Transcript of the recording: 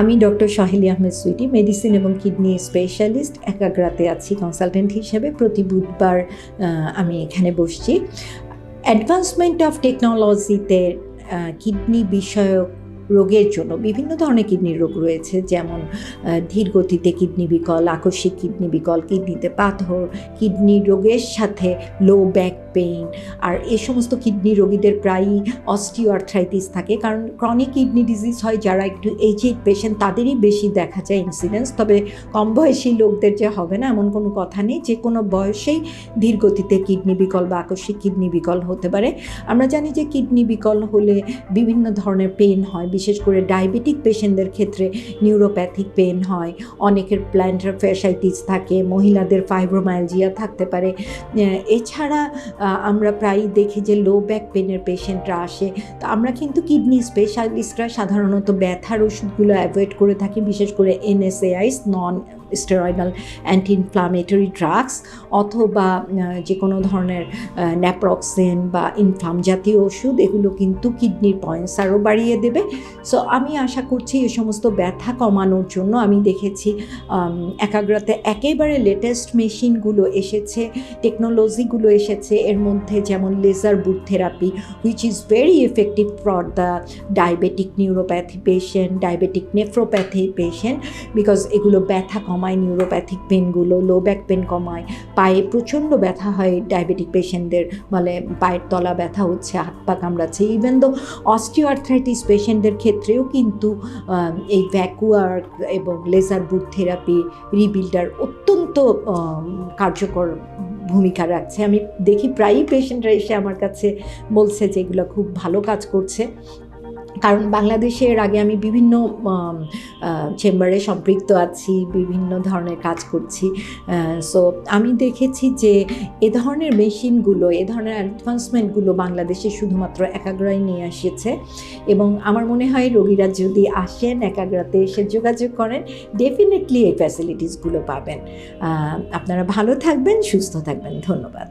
আমি doctor শাহিলী Ahmed Sweety, medicine এবং kidney specialist, একাগ্রাতে আছি কনসালটেন্ট হিসেবে। প্রতি বুধবার আমি এখানে বসছি। অ্যাডভান্সমেন্ট অফ টেকনোলজিতে কিডনি বিষয়ক রোগের জন্য বিভিন্ন ধরনের কিডনির রোগ রয়েছে, যেমন ধীর গতিতে কিডনি বিকল, আকস্মিক কিডনি বিকল, কিডনিতে পাথর, কিডনি রোগের সাথে লো ব্যাক পেইন। আর এই সমস্ত কিডনি রোগীদের প্রায়ই অস্টিওআর্থ্রাইটিস থাকে, কারণ ক্রনিক কিডনি ডিজিজ হয় যারা একটু এজেড পেশেন্ট, তাদেরই বেশি দেখা যায় ইনসিডেন্স। তবে কম বয়সী লোকদের যে হবে না এমন কোনো কথা নেই, যে কোনো বয়সেই ধীর গতিতে কিডনি বিকল বা আকস্মিক কিডনি বিকল হতে পারে। আমরা জানি যে কিডনি বিকল হলে বিভিন্ন ধরনের পেন হয়, বিশেষ করে ডায়াবেটিক পেশেন্টদের ক্ষেত্রে নিউরোপ্যাথিক পেন হয়, অনেকের প্ল্যান্টার ফ্যাসাইটিস থাকে, মহিলাদের ফাইব্রোমায়ালজিয়া থাকতে পারে। এছাড়া আমরা প্রায়ই দেখি যে লো ব্যাক পেনের পেশেন্টরা আসে। তো আমরা কিন্তু কিডনি স্পেশালিস্টরা সাধারণত ব্যথার ওষুধগুলো অ্যাভয়েড করে থাকি, বিশেষ করে NSAIDs, non steroidal anti inflammatory drugs, অথবা যে কোনো ধরনের ন্যাপ্রক্সেন বা ইনফ্লাম জাতীয় ওষুধ। এগুলো কিন্তু কিডনির পয়েন্টস আরও বাড়িয়ে দেবে। সো আমি আশা করছি এই সমস্ত ব্যথা কমানোর জন্য আমি দেখেছি একাগ্রাতে একেবারে লেটেস্ট মেশিনগুলো এসেছে, টেকনোলজিগুলো এসেছে। এর মধ্যে যেমন laser boot therapy, which is very effective for the diabetic neuropathy patient, diabetic nephropathy patient, because এগুলো ব্যথা কমায়, নিউরোপ্যাথিক পেনগুলো, লো ব্যাক পেন কমায়। পায়ে প্রচণ্ড ব্যথা হয় ডায়াবেটিক পেশেন্টদের, মানে পায়ের তলা ব্যথা হচ্ছে, হাত পা কামড়াচ্ছে। ইভেন দো অস্টিওআর্থ্রাইটিস পেশেন্টদের ক্ষেত্রেও কিন্তু এই ভ্যাকুয়ার্ক এবং লেজার বুট থেরাপি, রিবিল্ডার অত্যন্ত কার্যকর ভূমিকা রাখছে। আমি দেখি প্রায়ই পেশেন্টরা এসে আমার কাছে বলছে যে এগুলো খুব ভালো কাজ করছে। কারণ বাংলাদেশের আগে আমি বিভিন্ন চেম্বারে সম্পৃক্ত আছি, বিভিন্ন ধরনের কাজ করছি। সো আমি দেখেছি যে এ ধরনের মেশিনগুলো, এ ধরনের অ্যাডভান্সমেন্টগুলো বাংলাদেশে শুধুমাত্র একাগ্রাই নিয়ে এসেছে। এবং আমার মনে হয় রোগীরা যদি আসেন, একাগ্রাতে এসে যোগাযোগ করেন, ডেফিনেটলি এই ফ্যাসিলিটিসগুলো পাবেন। আপনারা ভালো থাকবেন, সুস্থ থাকবেন। ধন্যবাদ।